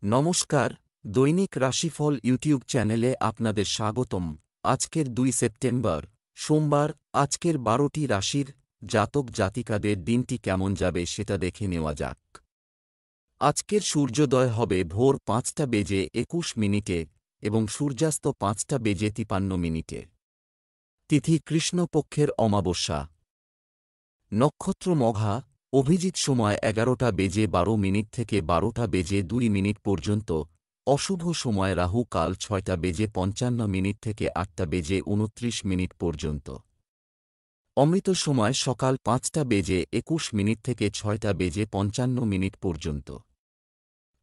নমস্কার, দৈনিক রাশিফল ইউটিউব চ্যানেলে আপনাদের স্বাগতম। আজকের 2 সেপ্টেম্বর সোমবার। আজকের 12টি রাশির জাতক জাতিকাদের দিনটি কেমন যাবে সেটা দেখে নেওয়া যাক। আজকের সূর্যোদয় হবে ভোর 5:21 এবং সূর্যাস্ত 5:53 তিথি কৃষ্ণপক্ষের অমাবস্যা। নক্ষত্র মঘা। অভিজিৎ সময় 11:12 থেকে 12:02 পর্যন্ত। অশুভ সময় রাহু কাল 6:55 থেকে 8:29 পর্যন্ত। অমৃত সময় সকাল 5:21 থেকে 6:55 পর্যন্ত।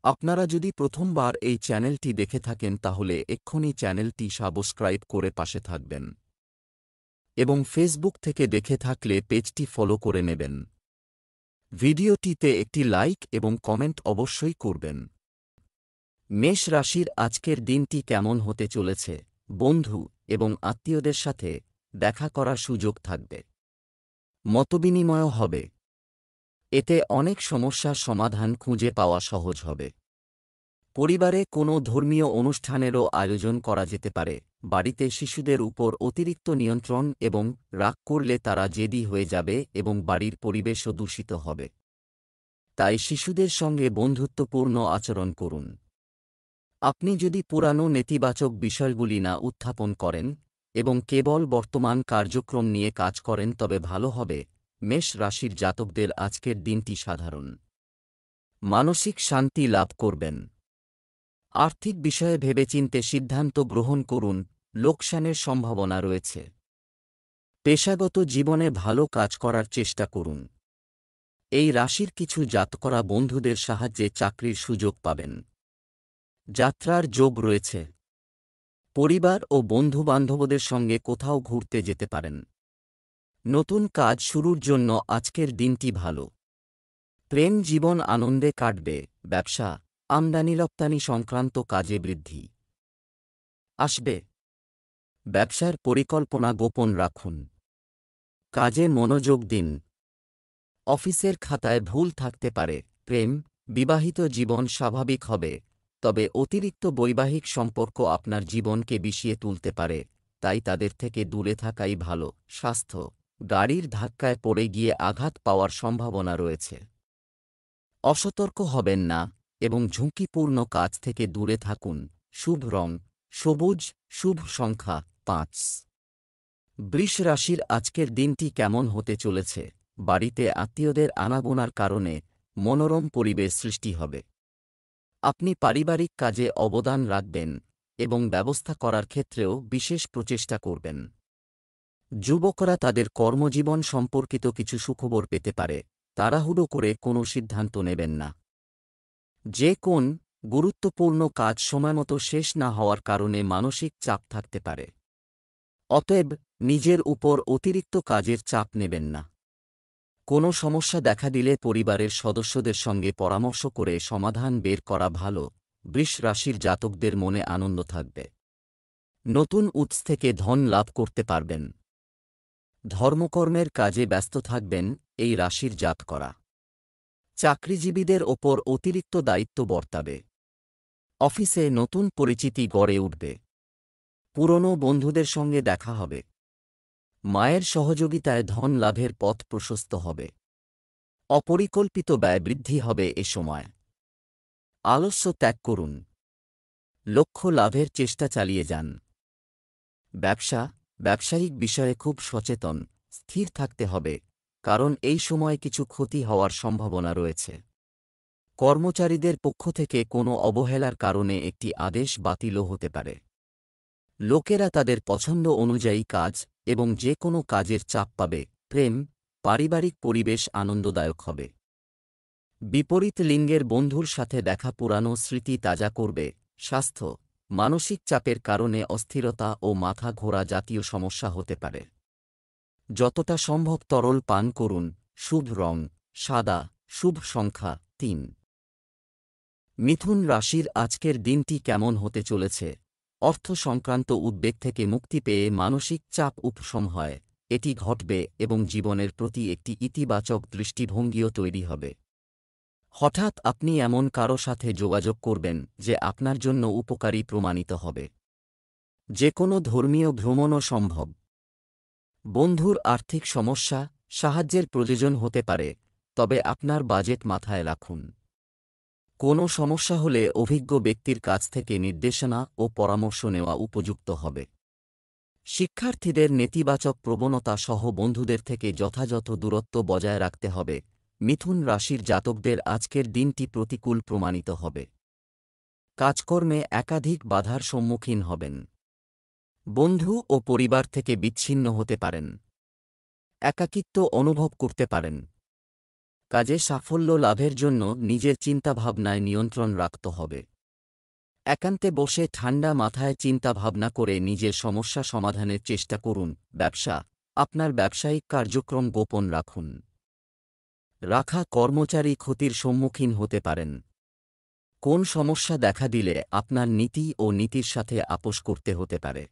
আপনারা যদি প্রথমবার এই চ্যানেলটি দেখে থাকেন তাহলে এক্ষুনি চ্যানেলটি সাবস্ক্রাইব করে পাশে থাকবেন এবং ফেসবুক থেকে দেখে থাকলে পেজটি ফলো করে নেবেন। ভিডিওটিতে একটি লাইক এবং কমেন্ট অবশ্যই করবেন। মেষ রাশির আজকের দিনটি কেমন হতে চলেছে? বন্ধু এবং আত্মীয়দের সাথে দেখা করার সুযোগ থাকবে। মতবিনিময় হবে। এতে অনেক সমস্যার সমাধান খুঁজে পাওয়া সহজ হবে। পরিবারে কোনো ধর্মীয় অনুষ্ঠানেরও আয়োজন করা যেতে পারে। বাড়িতে শিশুদের উপর অতিরিক্ত নিয়ন্ত্রণ এবং রাগ করলে তারা জেদি হয়ে যাবে এবং বাড়ির পরিবেশও দূষিত হবে। তাই শিশুদের সঙ্গে বন্ধুত্বপূর্ণ আচরণ করুন। আপনি যদি পুরানো নেতিবাচক বিষয়গুলি না উত্থাপন করেন এবং কেবল বর্তমান কার্যক্রম নিয়ে কাজ করেন তবে ভালো হবে। মেষ রাশির জাতকদের আজকের দিনটি সাধারণ। মানসিক শান্তি লাভ করবেন। আর্থিক বিষয়ে ভেবেচিন্তে সিদ্ধান্ত গ্রহণ করুন, লোকসানের সম্ভাবনা রয়েছে। পেশাগত জীবনে ভালো কাজ করার চেষ্টা করুন। এই রাশির কিছু জাতকরা বন্ধুদের সাহায্যে চাকরির সুযোগ পাবেন। যাত্রার যোগ রয়েছে। পরিবার ও বন্ধুবান্ধবদের সঙ্গে কোথাও ঘুরতে যেতে পারেন। নতুন কাজ শুরুর জন্য আজকের দিনটি ভালো। প্রেম জীবন আনন্দে কাটবে। ব্যবসা, আমদানি রপ্তানি সংক্রান্ত কাজে বৃদ্ধি আসবে। ব্যবসার পরিকল্পনা গোপন রাখুন। কাজে মনোযোগ দিন। অফিসের খাতায় ভুল থাকতে পারে। প্রেম, বিবাহিত জীবন স্বাভাবিক হবে, তবে অতিরিক্ত বৈবাহিক সম্পর্ক আপনার জীবনকে বিষিয়ে তুলতে পারে, তাই তাদের থেকে দূরে থাকাই ভালো। স্বাস্থ্য, গাড়ির ধাক্কায় পড়ে গিয়ে আঘাত পাওয়ার সম্ভাবনা রয়েছে। অসতর্ক হবেন না এবং ঝুঁকিপূর্ণ কাজ থেকে দূরে থাকুন। শুভ রং সবুজ, শুভ সংখ্যা 5। বৃষ রাশির আজকের দিনটি কেমন হতে চলেছে? বাড়িতে আত্মীয়দের আনাগোনার কারণে মনোরম পরিবেশ সৃষ্টি হবে। আপনি পারিবারিক কাজে অবদান রাখবেন এবং ব্যবস্থা করার ক্ষেত্রেও বিশেষ প্রচেষ্টা করবেন। যুবকরা তাদের কর্মজীবন সম্পর্কিত কিছু সুখবর পেতে পারে। তাড়াহুড়ো করে কোনো সিদ্ধান্ত নেবেন না। যে কোন গুরুত্বপূর্ণ কাজ সময়মতো শেষ না হওয়ার কারণে মানসিক চাপ থাকতে পারে। অতএব নিজের উপর অতিরিক্ত কাজের চাপ নেবেন না। কোনো সমস্যা দেখা দিলে পরিবারের সদস্যদের সঙ্গে পরামর্শ করে সমাধান বের করা ভালো। বৃষ রাশির জাতকদের মনে আনন্দ থাকবে। নতুন উৎস থেকে ধন লাভ করতে পারবেন। ধর্মকর্মের কাজে ব্যস্ত থাকবেন এই রাশির জাতকরা। চাকরিজীবীদের ওপর অতিরিক্ত দায়িত্ব বর্তাবে। অফিসে নতুন পরিচিতি গড়ে উঠবে। পুরনো বন্ধুদের সঙ্গে দেখা হবে। মায়ের সহযোগিতায় ধন লাভের পথ প্রশস্ত হবে। অপরিকল্পিত ব্যয় বৃদ্ধি হবে এ সময়। আলস্য ত্যাগ করুন। লক্ষ্য লাভের চেষ্টা চালিয়ে যান। ব্যবসায়িক বিষয়ে খুব সচেতন, স্থির থাকতে হবে, কারণ এই সময় কিছু ক্ষতি হওয়ার সম্ভাবনা রয়েছে। কর্মচারীদের পক্ষ থেকে কোনো অবহেলার কারণে একটি আদেশ বাতিলও হতে পারে। লোকেরা তাদের পছন্দ অনুযায়ী কাজ এবং যে কোনো কাজের চাপ পাবে। প্রেম, পারিবারিক পরিবেশ আনন্দদায়ক হবে। বিপরীত লিঙ্গের বন্ধুর সাথে দেখা পুরানো স্মৃতি তাজা করবে। স্বাস্থ্য, মানসিক চাপের কারণে অস্থিরতা ও মাথা ঘোরা জাতীয় সমস্যা হতে পারে। যতটা সম্ভব তরল পান করুন। শুভ রং সাদা, শুভ সংখ্যা 3। মিথুন রাশির আজকের দিনটি কেমন হতে চলেছে? অর্থ সংক্রান্ত উদ্বেগ থেকে মুক্তি পেয়ে মানসিক চাপ উপশম হয়। এটি ঘটবে এবং জীবনের প্রতি একটি ইতিবাচক দৃষ্টিভঙ্গিও তৈরি হবে। হঠাৎ আপনি এমন কারো সাথে যোগাযোগ করবেন যে আপনার জন্য উপকারী প্রমাণিত হবে। যে কোনো ধর্মীয় ভ্রমণও সম্ভব। বন্ধুর আর্থিক সমস্যা, সাহায্যের প্রয়োজন হতে পারে, তবে আপনার বাজেট মাথায় রাখুন। কোনো সমস্যা হলে অভিজ্ঞ ব্যক্তির কাছ থেকে নির্দেশনা ও পরামর্শ নেওয়া উপযুক্ত হবে। শিক্ষার্থীদের নেতিবাচক প্রবণতা সহ বন্ধুদের থেকে যথাযথ দূরত্ব বজায় রাখতে হবে। মিথুন রাশির জাতকদের আজকের দিনটি প্রতিকূল প্রমাণিত হবে। কাজকর্মে একাধিক বাধার সম্মুখীন হবেন। বন্ধু ও পরিবার থেকে বিচ্ছিন্ন হতে পারেন। একাকিত্ব অনুভব করতে পারেন। কাজে সাফল্য লাভের জন্য নিজের চিন্তাভাবনায় নিয়ন্ত্রণ রাখতে হবে। একান্তে বসে ঠান্ডা মাথায় চিন্তাভাবনা করে নিজের সমস্যা সমাধানের চেষ্টা করুন। ব্যবসা, আপনার ব্যবসায়িক কার্যক্রম গোপন রাখুন। রাখা কর্মচারী ক্ষতির সম্মুখীন হতে পারেন। কোন সমস্যা দেখা দিলে আপনার নীতি ও নীতির সাথে আপোস করতে হতে পারে।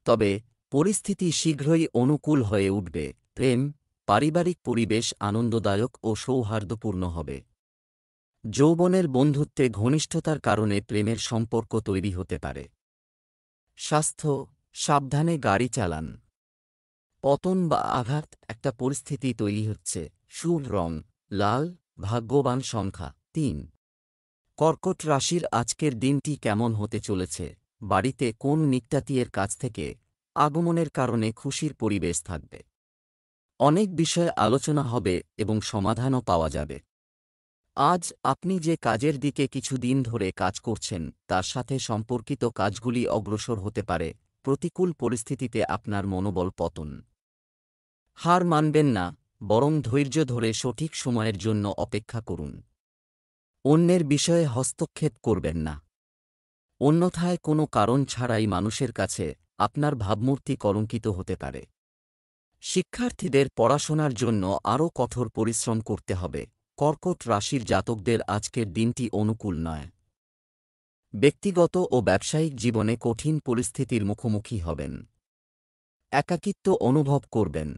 তবে পরিস্থিতি শীঘ্রই অনুকূল হয়ে উঠবে। প্রেম, পারিবারিক পরিবেশ আনন্দদায়ক ও সৌহার্দ্যপূর্ণ হবে। যৌবনের বন্ধুত্বে ঘনিষ্ঠতার কারণে প্রেমের সম্পর্ক তৈরি হতে পারে। স্বাস্থ্য, সাবধানে গাড়ি চালান। পতন বা আঘাত একটা পরিস্থিতি তৈরি হচ্ছে। শুভ রং লাল, ভাগ্যবান সংখ্যা ৩। কর্কট রাশির আজকের দিনটি কেমন হতে চলেছে? বাড়িতে কোন নিকটাত্মীয়ের কাছ থেকে আগমনের কারণে খুশির পরিবেশ থাকবে। অনেক বিষয়ে আলোচনা হবে এবং সমাধানও পাওয়া যাবে। আজ আপনি যে কাজের দিকে কিছুদিন ধরে কাজ করছেন তার সাথে সম্পর্কিত কাজগুলি অগ্রসর হতে পারে। প্রতিকূল পরিস্থিতিতে আপনার মনোবল পতন। হার মানবেন না, বরং ধৈর্য ধরে সঠিক সময়ের জন্য অপেক্ষা করুন। অন্যের বিষয়ে হস্তক্ষেপ করবেন না। অন্যথায় কোনো কারণ ছাড়াই মানুষের কাছে আপনার ভাবমূর্তি কলঙ্কিত হতে পারে। শিক্ষার্থীদের পড়াশোনার জন্য আরও কঠোর পরিশ্রম করতে হবে। কর্কট রাশির জাতকদের আজকের দিনটি অনুকূল নয়। ব্যক্তিগত ও ব্যবসায়িক জীবনে কঠিন পরিস্থিতির মুখোমুখি হবেন। একাকিত্ব অনুভব করবেন।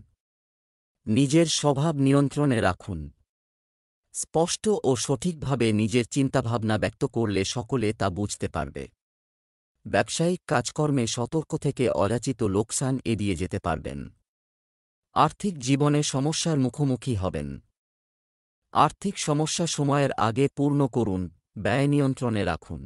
নিজের স্বভাব নিয়ন্ত্রণে রাখুন। স্পষ্ট ও সঠিকভাবে নিজের চিন্তাভাবনা ব্যক্ত করলে সকলে তা বুঝতে পারবে। ব্যবসায়িক কাজকর্মে সতর্ক থেকে অযাচিত লোকসান এড়িয়ে যেতে পারবেন। আর্থিক জীবনে সমস্যার মুখোমুখি হবেন। আর্থিক সমস্যা সময়ের আগে পূর্ণ করুন, ব্যয় নিয়ন্ত্রণে রাখুন।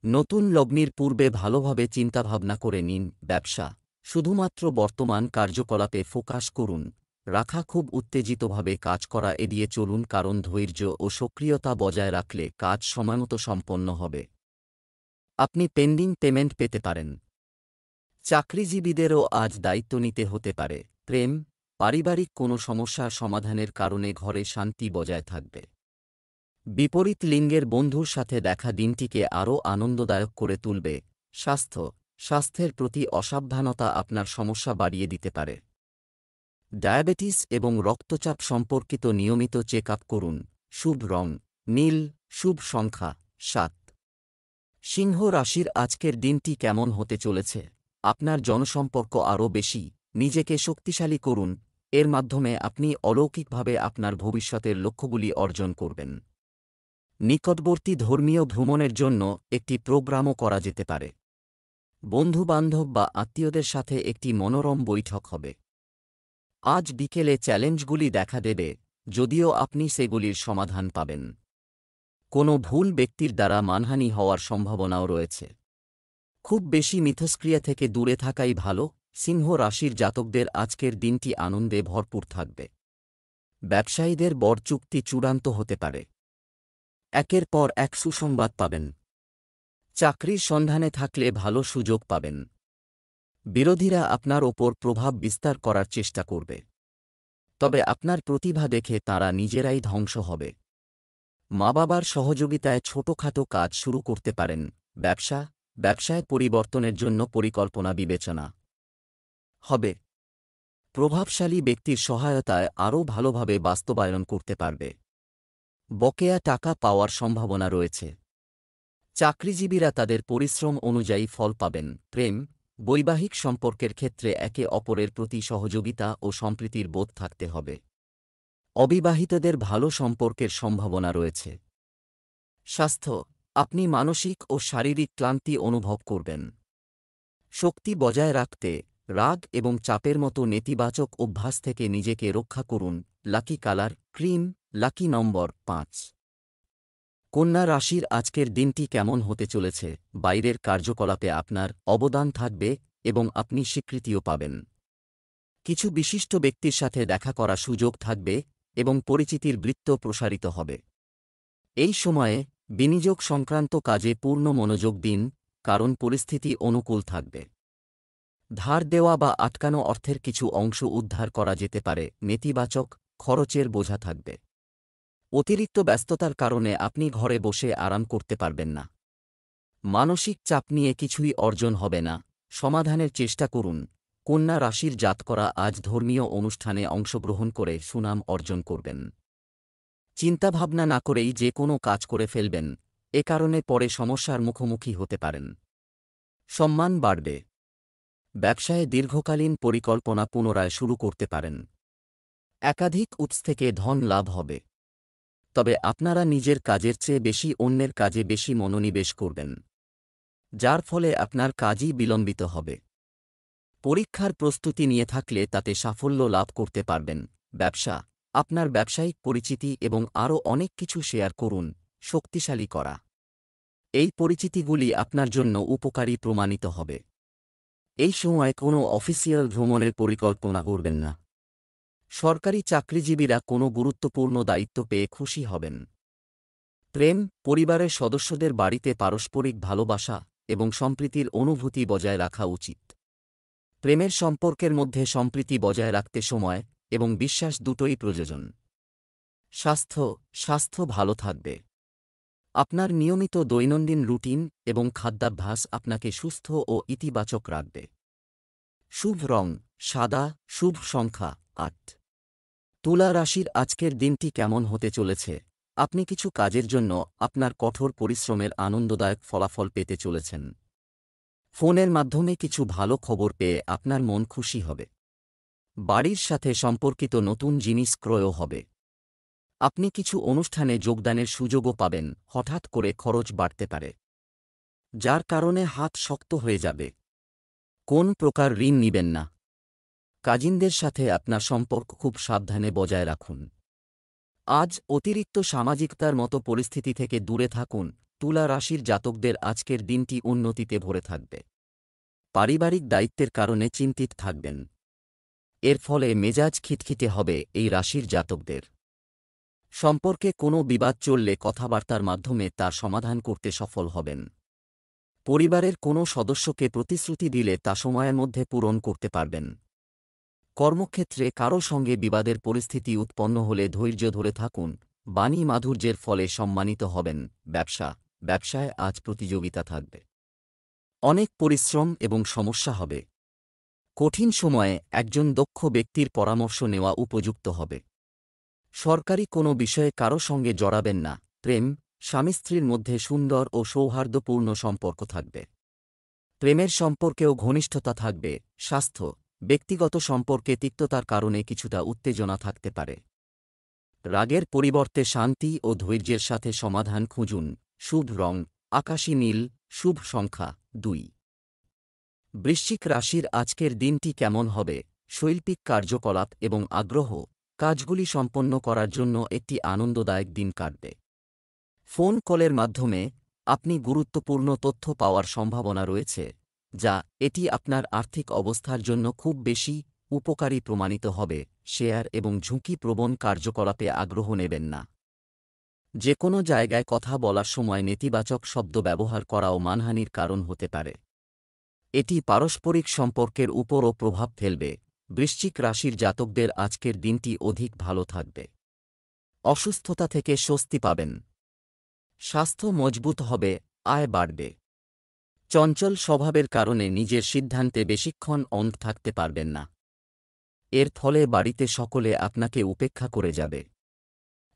নতুন লগ্নির পূর্বে ভালোভাবে চিন্তাভাবনা করে নিন। ব্যবসা, শুধুমাত্র বর্তমান কার্যকলাপে ফোকাস করুন। রাখা খুব উত্তেজিতভাবে কাজ করা এড়িয়ে চলুন, কারণ ধৈর্য ও সক্রিয়তা বজায় রাখলে কাজ সময়মতো সম্পন্ন হবে। আপনি পেন্ডিং পেমেন্ট পেতে পারেন। চাকরিজীবীদেরও আজ দায়িত্ব নিতে হতে পারে। প্রেম, পারিবারিক কোনো সমস্যার সমাধানের কারণে ঘরে শান্তি বজায় থাকবে। বিপরীত লিঙ্গের বন্ধুর সাথে দেখা দিনটিকে আরও আনন্দদায়ক করে তুলবে। স্বাস্থ্য, স্বাস্থ্যের প্রতি অসাবধানতা আপনার সমস্যা বাড়িয়ে দিতে পারে। ডায়াবেটিস এবং রক্তচাপ সম্পর্কিত নিয়মিত চেক আপ করুন। শুভ রং নীল, শুভ সংখ্যা ৭। সিংহ রাশির আজকের দিনটি কেমন হতে চলেছে? আপনার জনসম্পর্ক আরও বেশি। নিজেকে শক্তিশালী করুন, এর মাধ্যমে আপনি অলৌকিকভাবে আপনার ভবিষ্যতের লক্ষ্যগুলি অর্জন করবেন। নিকটবর্তী ধর্মীয় ভ্রমণের জন্য একটি প্রোগ্রামও করা যেতে পারে। বন্ধুবান্ধব বা আত্মীয়দের সাথে একটি মনোরম বৈঠক হবে। আজ বিকেলে চ্যালেঞ্জগুলি দেখা দেবে, যদিও আপনি সেগুলির সমাধান পাবেন। কোনো ভুল ব্যক্তির দ্বারা মানহানি হওয়ার সম্ভাবনাও রয়েছে। খুব বেশি মিথস্ক্রিয়া থেকে দূরে থাকাই ভালো। সিংহ রাশির জাতকদের আজকের দিনটি আনন্দে ভরপুর থাকবে। ব্যবসায়ীদের বড় চুক্তি চূড়ান্ত হতে পারে। একের পর এক সুসংবাদ পাবেন। চাকরির সন্ধানে থাকলে ভালো সুযোগ পাবেন। বিরোধীরা আপনার ওপর প্রভাব বিস্তার করার চেষ্টা করবে, তবে আপনার প্রতিভা দেখে তারা নিজেরাই ধ্বংস হবে। মা বাবার সহযোগিতায় ছোটখাটো কাজ শুরু করতে পারেন। ব্যবসায় পরিবর্তনের জন্য পরিকল্পনা বিবেচনা হবে। প্রভাবশালী ব্যক্তির সহায়তায় আরও ভালোভাবে বাস্তবায়ন করতে পারবে। বকেয়া টাকা পাওয়ার সম্ভাবনা রয়েছে। চাকরিজীবীরা তাদের পরিশ্রম অনুযায়ী ফল পাবেন। প্রেম, বৈবাহিক সম্পর্কের ক্ষেত্রে একে অপরের প্রতি সহযোগিতা ও সম্প্রীতির বোধ থাকতে হবে। অবিবাহিতদের ভালো সম্পর্কের সম্ভাবনা রয়েছে। স্বাস্থ্য, আপনি মানসিক ও শারীরিক ক্লান্তি অনুভব করবেন। শক্তি বজায় রাখতে রাগ এবং চাপের মতো নেতিবাচক অভ্যাস থেকে নিজেকে রক্ষা করুন। লাকি কালার ক্রিম, লাকি নম্বর 5। কন্যা রাশির আজকের দিনটি কেমন হতে চলেছে? বাইরের কার্যকলাপে আপনার অবদান থাকবে এবং আপনি স্বীকৃতিও পাবেন। কিছু বিশিষ্ট ব্যক্তির সাথে দেখা করার সুযোগ থাকবে এবং পরিচিতির বৃত্ত প্রসারিত হবে। এই সময়ে বিনিয়োগ সংক্রান্ত কাজে পূর্ণ মনোযোগ দিন, কারণ পরিস্থিতি অনুকূল থাকবে। ধার দেওয়া বা আটকানো অর্থের কিছু অংশ উদ্ধার করা যেতে পারে। নেতিবাচক খরচের বোঝা থাকবে। অতিরিক্ত ব্যস্ততার কারণে আপনি ঘরে বসে আরাম করতে পারবেন না। মানসিক চাপ নিয়ে কিছুই অর্জন হবে না, সমাধানের চেষ্টা করুন। কন্যা রাশির জাতকরা আজ ধর্মীয় অনুষ্ঠানে অংশগ্রহণ করে সুনাম অর্জন করবেন। চিন্তাভাবনা না করেই যে কোনো কাজ করে ফেলবেন, এ কারণে পরে সমস্যার মুখোমুখি হতে পারেন। সম্মান বাড়বে। ব্যবসায়ে দীর্ঘকালীন পরিকল্পনা পুনরায় শুরু করতে পারেন। একাধিক উৎস থেকে ধন লাভ হবে। তবে আপনারা নিজের কাজের চেয়ে বেশি অন্যের কাজে বেশি মনোনিবেশ করবেন, যার ফলে আপনার কাজই বিলম্বিত হবে। পরীক্ষার প্রস্তুতি নিয়ে থাকলে তাতে সাফল্য লাভ করতে পারবেন। ব্যবসা, আপনার ব্যবসায়িক পরিচিতি এবং আরও অনেক কিছু শেয়ার করুন, শক্তিশালী করা। এই পরিচিতিগুলি আপনার জন্য উপকারী প্রমাণিত হবে। এই সময় কোনো অফিসিয়াল ভ্রমণের পরিকল্পনা করবেন না। সরকারি চাকরিজীবীরা কোনো গুরুত্বপূর্ণ দায়িত্ব পেয়ে খুশি হবেন। প্রেম, পরিবারের সদস্যদের বাড়িতে পারস্পরিক ভালোবাসা এবং সম্প্রীতির অনুভূতি বজায় রাখা উচিত। প্রেমের সম্পর্কের মধ্যে সম্প্রীতি বজায় রাখতে সময় এবং বিশ্বাস দুটোই প্রয়োজন। স্বাস্থ্য ভালো থাকবে। আপনার নিয়মিত দৈনন্দিন রুটিন এবং খাদ্যাভ্যাস আপনাকে সুস্থ ও ইতিবাচক রাখবে। শুভ রং সাদা, শুভ সংখ্যা 8। তুলা রাশির আজকের দিনটি কেমন হতে চলেছে? আপনি কিছু কাজের জন্য আপনার কঠোর পরিশ্রমের আনন্দদায়ক ফলাফল পেতে চলেছেন। ফোনের মাধ্যমে কিছু ভালো খবর পেয়ে আপনার মন খুশি হবে। বাড়ির সাথে সম্পর্কিত নতুন জিনিস ক্রয়ও হবে। আপনি কিছু অনুষ্ঠানে যোগদানের সুযোগও পাবেন। হঠাৎ করে খরচ বাড়তে পারে, যার কারণে হাত শক্ত হয়ে যাবে। কোন প্রকার ঋণ নিবেন না। কাজিনদের সাথে আপনার সম্পর্ক খুব সাবধানে বজায় রাখুন। আজ অতিরিক্ত সামাজিকতার মতো পরিস্থিতি থেকে দূরে থাকুন। তুলা রাশির জাতকদের আজকের দিনটি উন্নতিতে ভরে থাকবে। পারিবারিক দায়িত্বের কারণে চিন্তিত থাকবেন। এর ফলে মেজাজ খিটখিটে হবে এই রাশির জাতকদের। সম্পর্কে কোনো বিবাদ চললে কথাবার্তার মাধ্যমে তার সমাধান করতে সফল হবেন। পরিবারের কোনো সদস্যকে প্রতিশ্রুতি দিলে তা সময়ের মধ্যে পূরণ করতে পারবেন। কর্মক্ষেত্রে কারও সঙ্গে বিবাদের পরিস্থিতি উৎপন্ন হলে ধৈর্য ধরে থাকুন। বাণী মাধুর্যের ফলে সম্মানিত হবেন। ব্যবসায় আজ প্রতিযোগিতা থাকবে। অনেক পরিশ্রম এবং সমস্যা হবে। কঠিন সময়ে একজন দক্ষ ব্যক্তির পরামর্শ নেওয়া উপযুক্ত হবে। সরকারি কোনো বিষয়ে কারও সঙ্গে জড়াবেন না। প্রেম, স্বামী স্ত্রীর মধ্যে সুন্দর ও সৌহার্দ্যপূর্ণ সম্পর্ক থাকবে। প্রেমের সম্পর্কেও ঘনিষ্ঠতা থাকবে। স্বাস্থ্য, ব্যক্তিগত সম্পর্কে তিক্ততার কারণে কিছুটা উত্তেজনা থাকতে পারে। রাগের পরিবর্তে শান্তি ও ধৈর্যের সাথে সমাধান খুঁজুন। শুভ রং আকাশী নীল, শুভ সংখ্যা 2। বৃশ্চিক রাশির আজকের দিনটি কেমন হবে? শৈল্পিক কার্যকলাপ এবং আগ্রহ কাজগুলি সম্পন্ন করার জন্য একটি আনন্দদায়ক দিন কাটবে। ফোন কলের মাধ্যমে আপনি গুরুত্বপূর্ণ তথ্য পাওয়ার সম্ভাবনা রয়েছে, যা এটি আপনার আর্থিক অবস্থার জন্য খুব বেশি উপকারী প্রমাণিত হবে। শেয়ার এবং ঝুঁকিপ্রবণ কার্যকলাপে আগ্রহ নেবেন না। যে কোনো জায়গায় কথা বলার সময় নেতিবাচক শব্দ ব্যবহার করাও মানহানির কারণ হতে পারে। এটি পারস্পরিক সম্পর্কের উপরও প্রভাব ফেলবে। বৃশ্চিক রাশির জাতকদের আজকের দিনটি অধিক ভালো থাকবে। অসুস্থতা থেকে স্বস্তি পাবেন। স্বাস্থ্য মজবুত হবে, আয় বাড়বে। চঞ্চল স্বভাবের কারণে নিজের সিদ্ধান্তে বেশিক্ষণ অনড় থাকতে পারবেন না। এর ফলে বাড়িতে সকলে আপনাকে উপেক্ষা করে যাবে।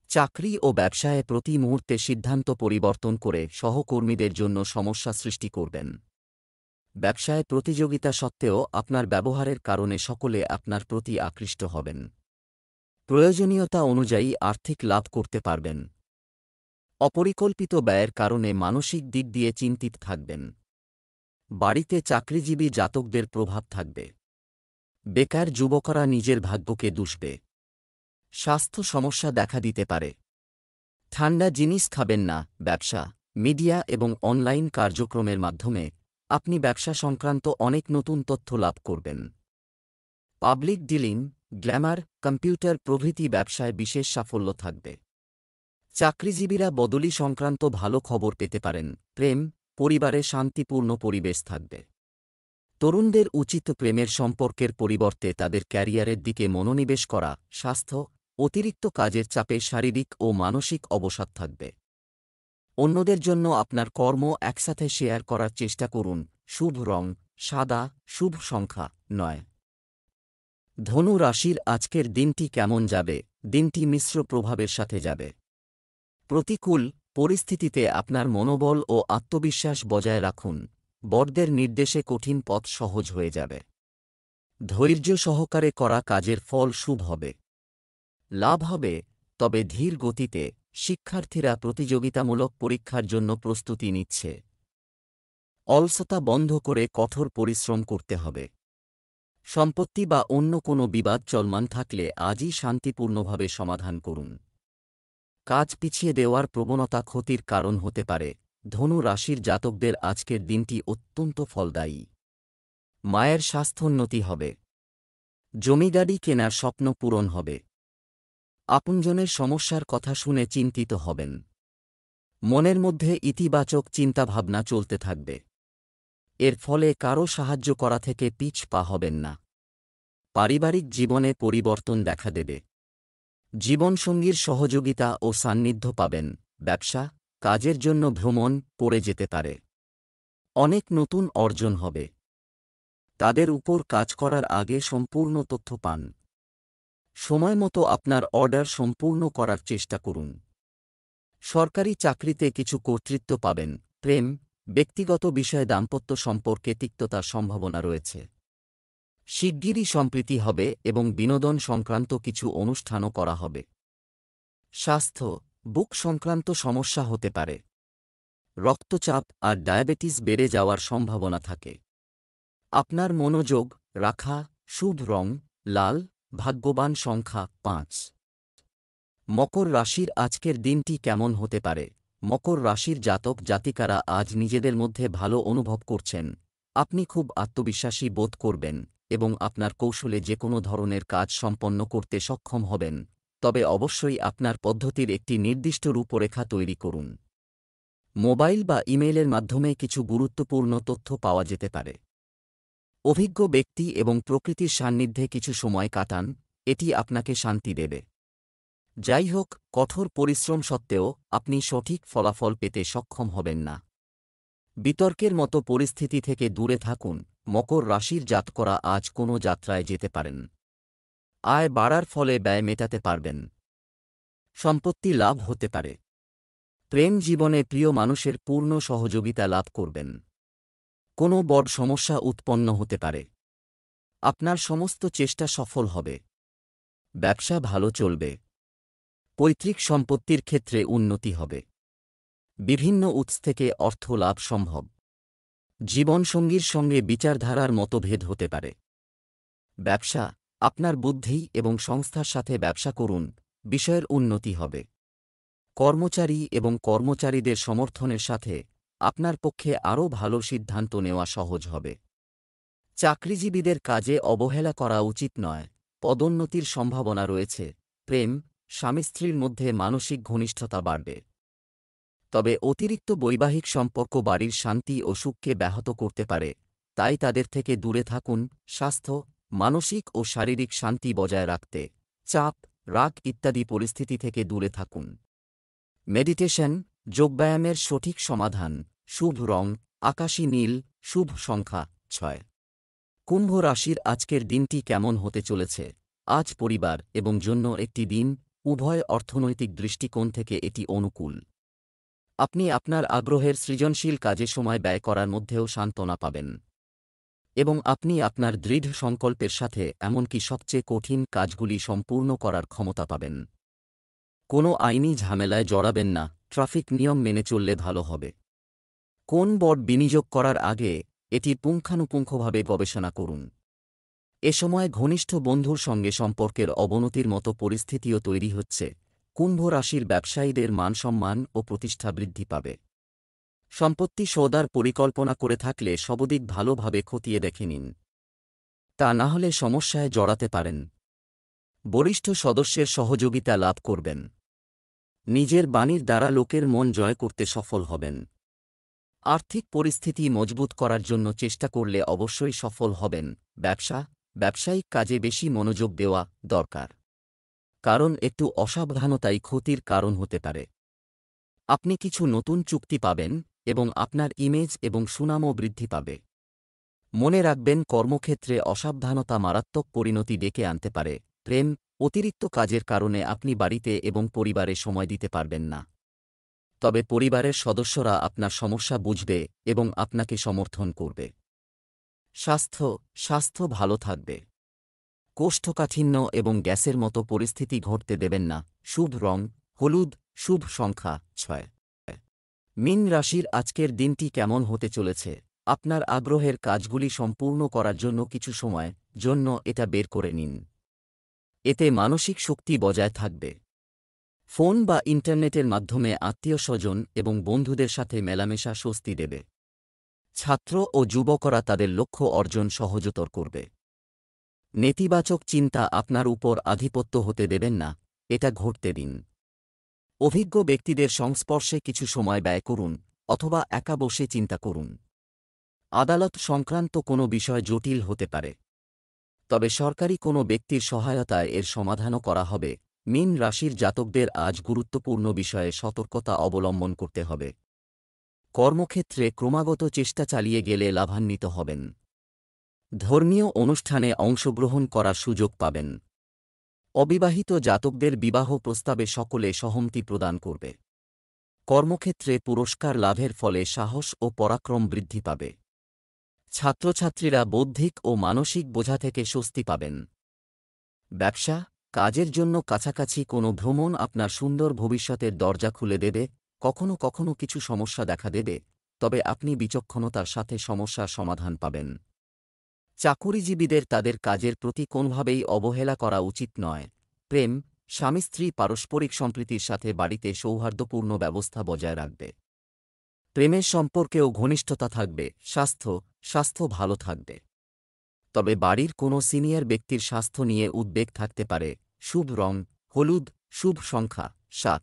চাকরি ও ব্যবসায়ে প্রতি মুহূর্তে সিদ্ধান্ত পরিবর্তন করে সহকর্মীদের জন্য সমস্যা সৃষ্টি করবেন। ব্যবসায় প্রতিযোগিতা সত্ত্বেও আপনার ব্যবহারের কারণে সকলে আপনার প্রতি আকৃষ্ট হবেন। প্রয়োজনীয়তা অনুযায়ী আর্থিক লাভ করতে পারবেন। অপরিকল্পিত ব্যয়ের কারণে মানসিক দিক দিয়ে চিন্তিত থাকবেন। বাড়িতে চাকরিজীবী জাতকদের প্রভাব থাকবে। বেকার যুবকরা নিজের ভাগ্যকে দুষবে। স্বাস্থ্য সমস্যা দেখা দিতে পারে। ঠান্ডা জিনিস খাবেন না। ব্যবসা, মিডিয়া এবং অনলাইন কার্যক্রমের মাধ্যমে আপনি ব্যবসা সংক্রান্ত অনেক নতুন তথ্য লাভ করবেন। পাবলিক ডিলিং, গ্ল্যামার, কম্পিউটার প্রভৃতি ব্যবসায় বিশেষ সাফল্য থাকবে। চাকরিজীবীরা বদলি সংক্রান্ত ভালো খবর পেতে পারেন। প্রেম, পরিবারে শান্তিপূর্ণ পরিবেশ থাকবে। তরুণদের উচিত প্রেমের সম্পর্কের পরিবর্তে তাদের ক্যারিয়ারের দিকে মনোনিবেশ করা। স্বাস্থ্য, অতিরিক্ত কাজের চাপে শারীরিক ও মানসিক অবসাদ থাকবে। অন্যদের জন্য আপনার কর্ম একসাথে শেয়ার করার চেষ্টা করুন। শুভ রং সাদা, শুভ সংখ্যা 9। ধনু রাশির আজকের দিনটি কেমন যাবে? দিনটি মিশ্র প্রভাবের সাথে যাবে। প্রতিকূল পরিস্থিতিতে আপনার মনোবল ও আত্মবিশ্বাস বজায় রাখুন। বড়দের নির্দেশে কঠিন পথ সহজ হয়ে যাবে। ধৈর্য সহকারে করা কাজের ফল শুভ হবে। লাভ হবে, তবে ধীর গতিতে। শিক্ষার্থীরা প্রতিযোগিতামূলক পরীক্ষার জন্য প্রস্তুতি নিচ্ছে। অলসতা বন্ধ করে কঠোর পরিশ্রম করতে হবে। সম্পত্তি বা অন্য কোনো বিবাদ চলমান থাকলে আজই শান্তিপূর্ণভাবে সমাধান করুন। কাজ পিছিয়ে দেওয়ার প্রবণতা ক্ষতির কারণ হতে পারে। ধনু রাশির জাতকদের আজকের দিনটি অত্যন্ত ফলদায়ী। মায়ের স্বাস্থ্যোন্নতি হবে। জমিদারি কেনার স্বপ্ন পূরণ হবে। আপনজনের সমস্যার কথা শুনে চিন্তিত হবেন। মনের মধ্যে ইতিবাচক চিন্তাভাবনা চলতে থাকবে। এর ফলে কারও সাহায্য করা থেকে পিছ পা হবেন না। পারিবারিক জীবনে পরিবর্তন দেখা দেবে। জীবনসঙ্গীর সহযোগিতা ও সান্নিধ্য পাবেন। ব্যবসা, কাজের জন্য ভ্রমণ পড়ে যেতে পারে। অনেক নতুন অর্জন হবে। তাদের উপর কাজ করার আগে সম্পূর্ণ তথ্য পান। সময়মতো আপনার অর্ডার সম্পূর্ণ করার চেষ্টা করুন। সরকারি চাকরিতে কিছু কর্তৃত্ব পাবেন। প্রেম, ব্যক্তিগত বিষয়ে দাম্পত্য সম্পর্কে তিক্ততার সম্ভাবনা রয়েছে। শিগগিরই সম্প্রীতি হবে এবং বিনোদন সংক্রান্ত কিছু অনুষ্ঠানও করা হবে। স্বাস্থ্য, বুক সংক্রান্ত সমস্যা হতে পারে। রক্তচাপ আর ডায়াবেটিস বেড়ে যাওয়ার সম্ভাবনা থাকে। আপনার মনোযোগ রাখা শুভ রং লাল, ভাগ্যবান সংখ্যা 5। মকর রাশির আজকের দিনটি কেমন হতে পারে? মকর রাশির জাতক জাতিকারা আজ নিজেদের মধ্যে ভালো অনুভব করছেন। আপনি খুব আত্মবিশ্বাসী বোধ করবেন এবং আপনার কৌশলে যে কোনো ধরনের কাজ সম্পন্ন করতে সক্ষম হবেন। তবে অবশ্যই আপনার পদ্ধতির একটি নির্দিষ্ট রূপরেখা তৈরি করুন। মোবাইল বা ইমেইলের মাধ্যমে কিছু গুরুত্বপূর্ণ তথ্য পাওয়া যেতে পারে। অভিজ্ঞ ব্যক্তি এবং প্রকৃতির সান্নিধ্যে কিছু সময় কাটান, এটি আপনাকে শান্তি দেবে। যাই হোক, কঠোর পরিশ্রম সত্ত্বেও আপনি সঠিক ফলাফল পেতে সক্ষম হবেন না। বিতর্কের মতো পরিস্থিতি থেকে দূরে থাকুন। মকর রাশির জাতকরা আজ কোনো যাত্রায় যেতে পারেন। আয় বাড়ার ফলে ব্যয় মেটাতে পারবেন। সম্পত্তি লাভ হতে পারে। প্রেম জীবনে প্রিয় মানুষের পূর্ণ সহযোগিতা লাভ করবেন। কোনো বড় সমস্যা উৎপন্ন হতে পারে। আপনার সমস্ত চেষ্টা সফল হবে। ব্যবসা ভালো চলবে। পৈতৃক সম্পত্তির ক্ষেত্রে উন্নতি হবে। বিভিন্ন উৎস থেকে অর্থ লাভ সম্ভব। জীবনসঙ্গীর সঙ্গে বিচারধারার মতভেদ হতে পারে। ব্যবসা, আপনার বুদ্ধি এবং সংস্থার সাথে ব্যবসা করুন, বিষয়ের উন্নতি হবে। কর্মচারী এবং কর্মচারীদের সমর্থনের সাথে আপনার পক্ষে আরও ভালো সিদ্ধান্ত নেওয়া সহজ হবে। চাকরিজীবীদের কাজে অবহেলা করা উচিত নয়। পদোন্নতির সম্ভাবনা রয়েছে। প্রেম, স্বামী স্ত্রীর মধ্যে মানসিক ঘনিষ্ঠতা বাড়বে। তবে অতিরিক্ত বৈবাহিক সম্পর্ক বাড়ির শান্তি ও সুখকে ব্যাহত করতে পারে, তাই তাদের থেকে দূরে থাকুন। স্বাস্থ্য, মানসিক ও শারীরিক শান্তি বজায় রাখতে চাপ, রাগ ইত্যাদি পরিস্থিতি থেকে দূরে থাকুন। মেডিটেশন, যোগব্যায়ামের সঠিক সমাধান। শুভ রং আকাশী নীল, শুভ সংখ্যা 6। কুম্ভ রাশির আজকের দিনটি কেমন হতে চলেছে? আজ পরিবার এবং জন্য একটি দিন। উভয় অর্থনৈতিক দৃষ্টিকোণ থেকে এটি অনুকূল। আপনি আপনার আগ্রহের সৃজনশীল কাজে সময় ব্যয় করার মধ্যেও সান্ত্বনা পাবেন। এবং আপনি আপনার দৃঢ় সংকল্পের সাথে এমনকি সবচেয়ে কঠিন কাজগুলি সম্পূর্ণ করার ক্ষমতা পাবেন। কোনো আইনি ঝামেলায় জড়াবেন না, ট্রাফিক নিয়ম মেনে চললে ভালো হবে। কোন বন্ড বিনিয়োগ করার আগে এটি পুঙ্খানুপুঙ্খভাবে গবেষণা করুন। এ সময় ঘনিষ্ঠ বন্ধুর সঙ্গে সম্পর্কের অবনতির মতো পরিস্থিতিও তৈরি হচ্ছে। কুম্ভ রাশির ব্যবসায়ীদের মানসম্মান ও প্রতিষ্ঠা বৃদ্ধি পাবে। সম্পত্তি সৌদার পরিকল্পনা করে থাকলে সবদিক ভালোভাবে খতিয়ে দেখে নিন, তা না হলে সমস্যায় জড়াতে পারেন। বরিষ্ঠ সদস্যের সহযোগিতা লাভ করবেন। নিজের বাণীর দ্বারা লোকের মন জয় করতে সফল হবেন। আর্থিক পরিস্থিতি মজবুত করার জন্য চেষ্টা করলে অবশ্যই সফল হবেন। ব্যবসায়িক কাজে বেশি মনোযোগ দেওয়া দরকার, কারণ একটু অসাবধানতাই ক্ষতির কারণ হতে পারে। আপনি কিছু নতুন চুক্তি পাবেন এবং আপনার ইমেজ এবং সুনামও বৃদ্ধি পাবে। মনে রাখবেন, কর্মক্ষেত্রে অসাবধানতা মারাত্মক পরিণতি ডেকে আনতে পারে। অতিরিক্ত কাজের কারণে আপনি বাড়িতে এবং পরিবারে সময় দিতে পারবেন না। তবে পরিবারের সদস্যরা আপনার সমস্যা বুঝবে এবং আপনাকে সমর্থন করবে। স্বাস্থ্য ভালো থাকবে। কোষ্ঠকাঠিন্য এবং গ্যাসের মতো পরিস্থিতি ঘটতে দেবেন না। শুভ রং হলুদ, শুভ সংখ্যা 6। মীন রাশির আজকের দিনটি কেমন হতে চলেছে? আপনার আগ্রহের কাজগুলি সম্পূর্ণ করার জন্য কিছু সময় জন্য এটা বের করে নিন। এতে মানসিক শক্তি বজায় থাকবে। ফোন বা ইন্টারনেটের মাধ্যমে আত্মীয়স্বজন এবং বন্ধুদের সাথে মেলামেশা স্বস্তি দেবে। ছাত্র ও যুবকরা তাদের লক্ষ্য অর্জন সহজতর করবে। নেতিবাচক চিন্তা আপনার উপর আধিপত্য হতে দেবেন না, এটা ঘটতে দিন। অভিজ্ঞ ব্যক্তিদের সংস্পর্শে কিছু সময় ব্যয় করুন অথবা একা বসে চিন্তা করুন। আদালত সংক্রান্ত কোনো বিষয় জটিল হতে পারে, তবে সরকারি কোনো ব্যক্তির সহায়তায় এর সমাধানও করা হবে। মীন রাশির জাতকদের আজ গুরুত্বপূর্ণ বিষয়ে সতর্কতা অবলম্বন করতে হবে। কর্মক্ষেত্রে ক্রমাগত চেষ্টা চালিয়ে গেলে লাভান্বিত হবেন। ধর্মীয় অনুষ্ঠানে অংশগ্রহণ করার সুযোগ পাবেন। অবিবাহিত জাতকদের বিবাহ প্রস্তাবে সকলে সহমতি প্রদান করবে। কর্মক্ষেত্রে পুরস্কার লাভের ফলে সাহস ও পরাক্রম বৃদ্ধি পাবে। ছাত্রছাত্রীরা বৌদ্ধিক ও মানসিক বোঝা থেকে স্বস্তি পাবেন। কাজের জন্য কাছাকাছি কোনো ভ্রমণ আপনার সুন্দর ভবিষ্যতের দরজা খুলে দেবে। কখনো কখনো কিছু সমস্যা দেখা দেবে, তবে আপনি বিচক্ষণতার সাথে সমস্যার সমাধান পাবেন। চাকুরিজীবীদের তাদের কাজের প্রতি কোনোভাবেই অবহেলা করা উচিত নয়। স্বামী স্ত্রী পারস্পরিক সম্প্রীতির সাথে বাড়িতে সৌহার্দ্যপূর্ণ ব্যবস্থা বজায় রাখবে। প্রেমের সম্পর্কেও ঘনিষ্ঠতা থাকবে। স্বাস্থ্য ভালো থাকবে, তবে বাড়ির কোনো সিনিয়র ব্যক্তির স্বাস্থ্য নিয়ে উদ্বেগ থাকতে পারে। শুভ রং হলুদ, শুভ সংখ্যা 7।